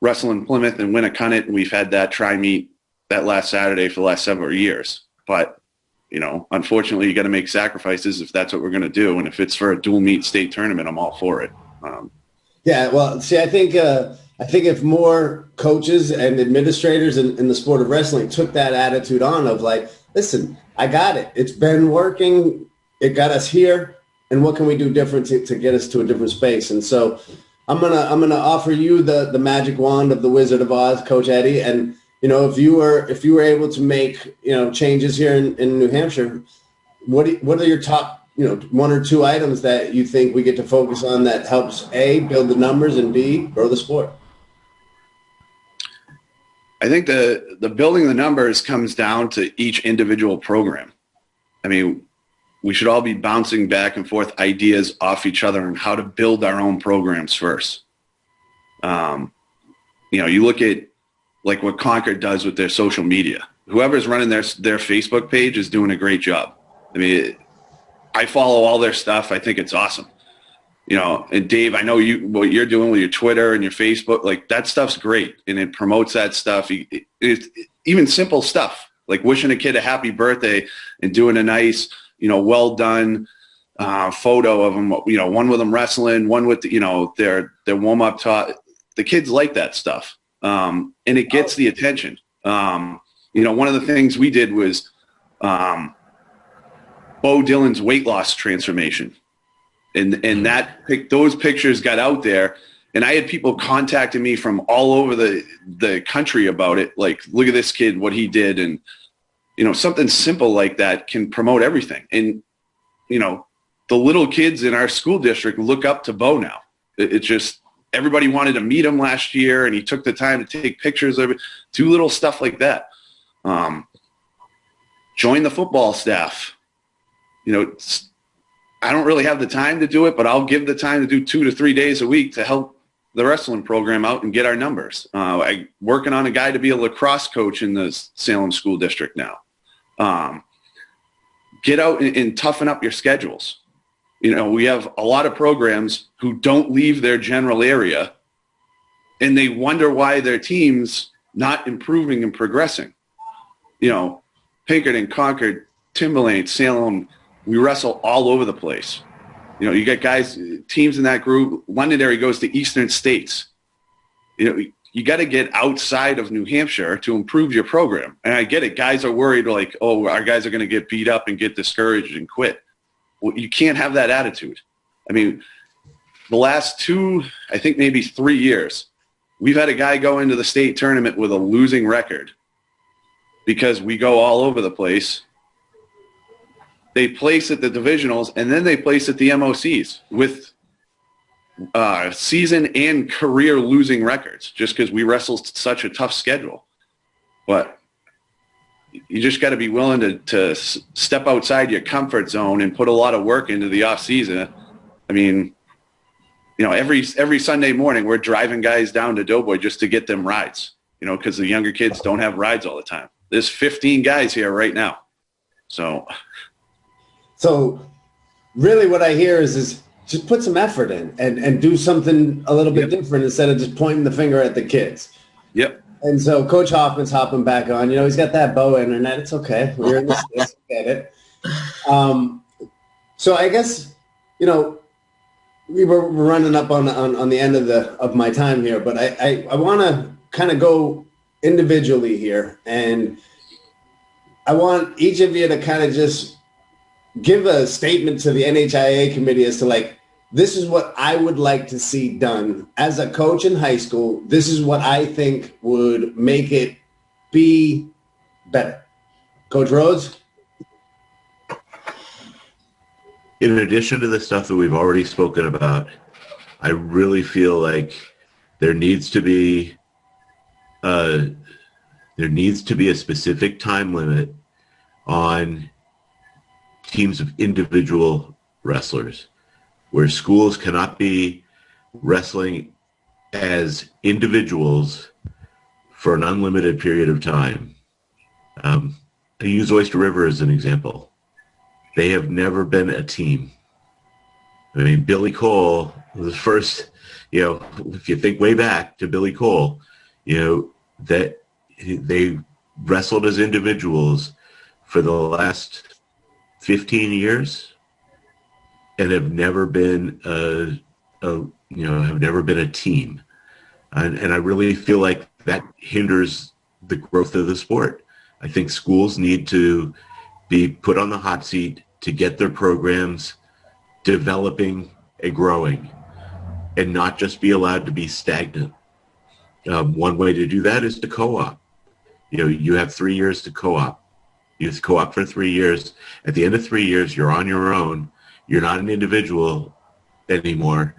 S4: wrestling Plymouth and Winnicott, and we've had that tri-meet that last Saturday for the last several years. But, unfortunately, you got to make sacrifices if that's what we're going to do. And if it's for a dual meet state tournament, I'm all for it.
S1: Yeah, well, see, I think if more coaches and administrators in the sport of wrestling took that attitude on of like, listen, I got it. It's been working. It got us here. And what can we do different to get us to a different space? And so I'm gonna offer you the magic wand of the Wizard of Oz, Coach Eddy. And if you were able to make changes here in New Hampshire, what are your top 1 or 2 items that you think we get to focus on that helps A, build the numbers, and B, grow the sport?
S4: I think the building the numbers comes down to each individual program. I mean, we should all be bouncing back and forth ideas off each other on how to build our own programs first. You look at like what Concord does with their social media. Whoever's running their Facebook page is doing a great job. I mean, I follow all their stuff. I think it's awesome. And Dave, I know what you're doing with your Twitter and your Facebook, like that stuff's great. And it promotes that stuff. It's even simple stuff like wishing a kid a happy birthday and doing a nice, well done photo of them, one with them wrestling, one with, their warm up talk. The kids like that stuff. And it gets the attention. One of the things we did was Bo Dillon's weight loss transformation. And those pictures got out there, and I had people contacting me from all over the country about it. Like, look at this kid, what he did. And, something simple like that can promote everything. And, the little kids in our school district look up to Bo now. It's just everybody wanted to meet him last year, and he took the time to take pictures of it. Do little stuff like that. Join the football staff. I don't really have the time to do it, but I'll give the time to do 2 to 3 days a week to help the wrestling program out and get our numbers. I'm working on a guy to be a lacrosse coach in the Salem school district now. Get out and toughen up your schedules. We have a lot of programs who don't leave their general area, and they wonder why their team's not improving and progressing. Pinkerton, Concord, Timberlane, Salem, we wrestle all over the place. You know, you got guys, teams in that group. Londonderry goes to Eastern States. You know, you got to get outside of New Hampshire to improve your program. And I get it. Guys are worried like, oh, our guys are going to get beat up and get discouraged and quit. Well, you can't have that attitude. I mean, the last 2, I think maybe 3 years, we've had a guy go into the state tournament with a losing record because we go all over the place. They place at the divisionals, and then they place at the MOCs with season and career losing records just because we wrestled such a tough schedule. But you just got to be willing to step outside your comfort zone and put a lot of work into the off season. I mean, you know, every Sunday morning we're driving guys down to Doughboy just to get them rides, you know, because the younger kids don't have rides all the time. There's 15 guys here right now. So really what I hear is just put some effort in and do something a little bit different instead of just pointing the finger at the kids. Yep.
S1: And so Coach Hoffman's hopping back on. You know, he's got that bow internet. It's okay. We're in the States. Get it. So I guess, you know, we're running up on the end of my time here, but I want to kind of go individually here, and I want each of you to kind of just give a statement to the NHIAA committee as to like, this is what I would like to see done as a coach in high school. This is what I think would make it be better. Coach Rhoads?
S2: In addition to the stuff that we've already spoken about, I really feel like there needs to be a specific time limit on teams of individual wrestlers, where schools cannot be wrestling as individuals for an unlimited period of time. I use Oyster River as an example. They have never been a team. I mean, Billy Cole was the first, you know, if you think way back to Billy Cole, you know, that they wrestled as individuals for the last 15 years and have never been have never been a team. And I really feel like that hinders the growth of the sport. I think schools need to be put on the hot seat to get their programs developing and growing and not just be allowed to be stagnant. One way to do that is to co-op. You know, you have 3 years to co-op. You co-op for 3 years. At the end of 3 years, you're on your own. You're not an individual anymore.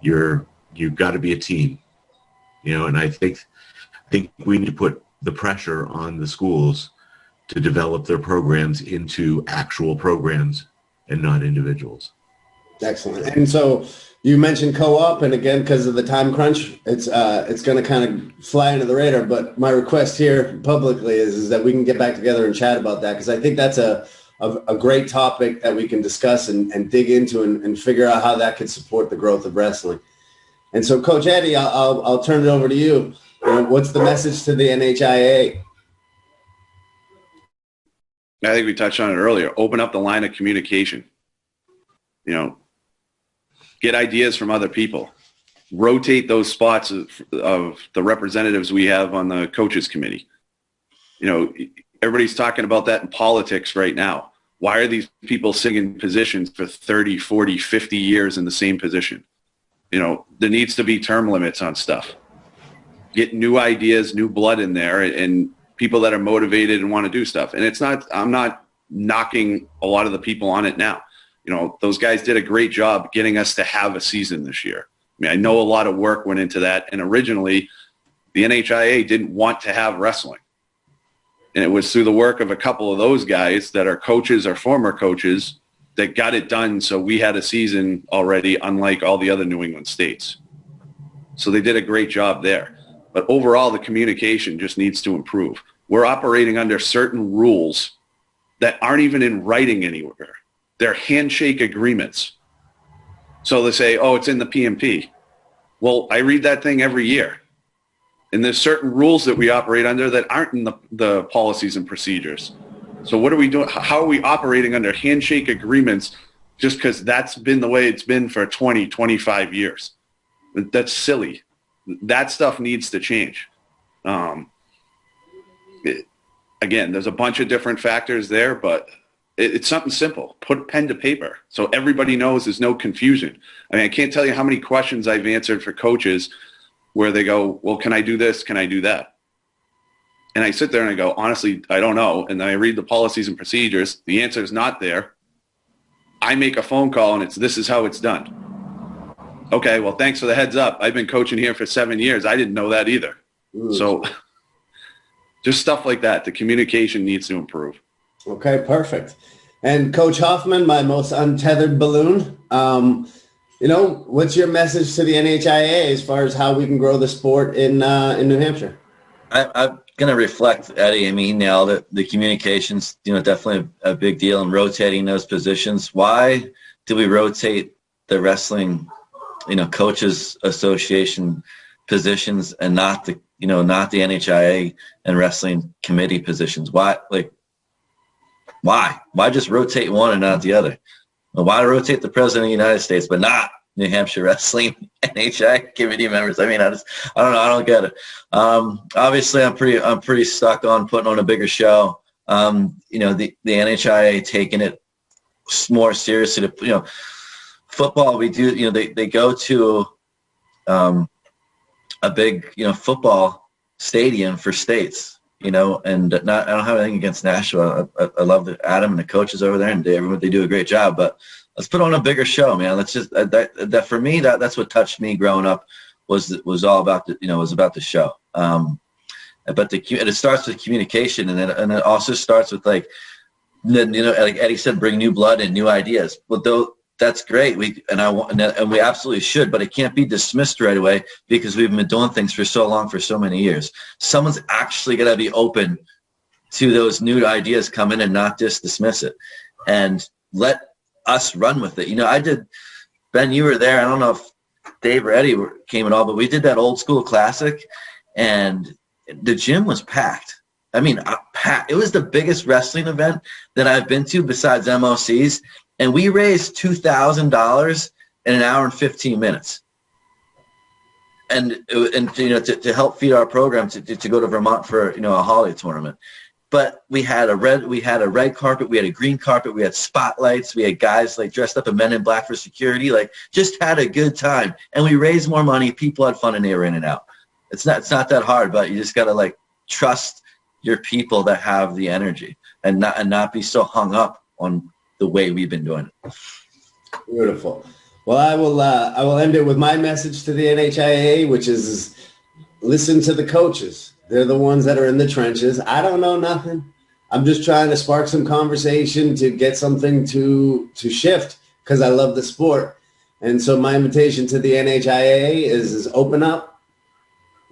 S2: You've got to be a team. You know, and I think we need to put the pressure on the schools to develop their programs into actual programs and not individuals.
S1: Excellent. And so you mentioned co-op, and again, because of the time crunch, it's going to kind of fly under the radar. But my request here publicly is that we can get back together and chat about that, because I think that's a great topic that we can discuss and dig into and figure out how that could support the growth of wrestling. And so, Coach Eddy, I'll turn it over to you. What's the message to the NHIAA?
S4: I think we touched on it earlier. Open up the line of communication. You know, get ideas from other people. Rotate those spots of the representatives we have on the coaches committee. You know, everybody's talking about that in politics right now. Why are these people sitting in positions for 30, 40, 50 years in the same position? You know, there needs to be term limits on stuff. Get new ideas, new blood in there, and people that are motivated and want to do stuff. And it's not, I'm not knocking a lot of the people on it now. You know, those guys did a great job getting us to have a season this year. I mean, I know a lot of work went into that. And originally, the NHIAA didn't want to have wrestling. And it was through the work of a couple of those guys that are coaches or former coaches that got it done so we had a season already, unlike all the other New England states. So they did a great job there. But overall, the communication just needs to improve. We're operating under certain rules that aren't even in writing anywhere. They're handshake agreements. So they say, oh, it's in the PMP. Well, I read that thing every year. And there's certain rules that we operate under that aren't in the policies and procedures. So what are we doing? How are we operating under handshake agreements just because that's been the way it's been for 20, 25 years. That's silly. That stuff needs to change. Again, there's a bunch of different factors there, but it's something simple. Put pen to paper so everybody knows there's no confusion. I mean, I can't tell you how many questions I've answered for coaches where they go, well, can I do this? Can I do that? And I sit there and I go, honestly, I don't know. And then I read the policies and procedures. The answer is not there. I make a phone call and this is how it's done. Okay, well, thanks for the heads up. I've been coaching here for 7 years. I didn't know that either. So just stuff like that. The communication needs to improve.
S1: Okay, perfect. And Coach Hoffman, my most untethered balloon, what's your message to the NHIAA as far as how we can grow the sport in New Hampshire?
S3: I'm going to reflect, Eddy. I mean, he nailed it. The communication's, definitely a big deal in rotating those positions. Why do we rotate the wrestling, coaches association positions and not the NHIAA and wrestling committee positions? Why just rotate one and not the other? Well, why rotate the president of the United States, but not New Hampshire Wrestling NHIAA committee members? I mean, I don't know. I don't get it. Obviously I'm pretty stuck on putting on a bigger show. The NHIAA taking it more seriously to, football. We do, they go to, a big, football stadium for states, and I don't have anything against Nashua. I love Adam and the coaches over there, and they do a great job, but let's put on a bigger show, man. Let's just, that for me, that's what touched me growing up was all about the show. But it starts with communication, and it also starts with like Eddy said, bring new blood and new ideas. Well, though, that's great. We absolutely should, but it can't be dismissed right away because we've been doing things for so long, for so many years. Someone's actually got to be open to those new ideas come in and not just dismiss it and let us run with it. I did, Ben, you were there. I don't know if Dave or Eddy came at all, but we did that old school classic and the gym was packed. I mean, packed. It was the biggest wrestling event that I've been to besides MOC's. And we raised $2,000 in an hour and 15 minutes. And to help feed our program to go to Vermont for, a holiday tournament. But we had a red carpet, we had a green carpet, we had spotlights, we had guys like dressed up in men in black for security, like just had a good time. And we raised more money, people had fun, and they were in and out. It's not that hard, but you just got to trust your people that have the energy and not be so hung up on the way we've been doing it.
S1: Beautiful. Well, I will end it with my message to the NHIAA, which is listen to the coaches. They're the ones that are in the trenches. I don't know nothing. I'm just trying to spark some conversation to get something to shift because I love the sport. And so my invitation to the NHIAA is open up,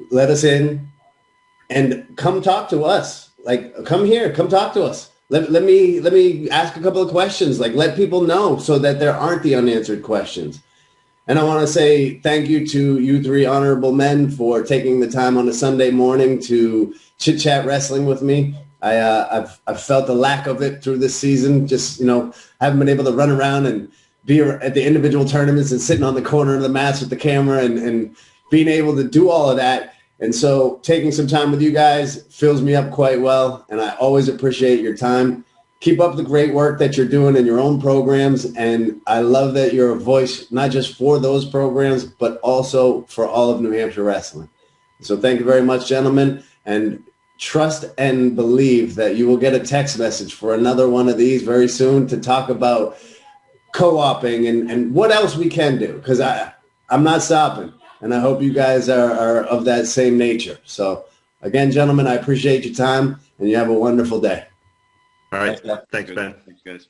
S1: let us in, and come talk to us. Come here, come talk to us. Let me ask a couple of questions. Let people know so that there aren't the unanswered questions. And I want to say thank you to you three honorable men for taking the time on a Sunday morning to chit chat wrestling with me. I've felt the lack of it through this season. Just haven't been able to run around and be at the individual tournaments and sitting on the corner of the mats with the camera and being able to do all of that. And so taking some time with you guys fills me up quite well, and I always appreciate your time. Keep up the great work that you're doing in your own programs, and I love that you're a voice not just for those programs, but also for all of New Hampshire wrestling. So thank you very much, gentlemen, and trust and believe that you will get a text message for another one of these very soon to talk about co-oping and what else we can do, because I'm not stopping. And I hope you guys are of that same nature. So, again, gentlemen, I appreciate your time, and you have a wonderful day.
S2: All right. Thanks, Ben.
S4: Thanks, guys.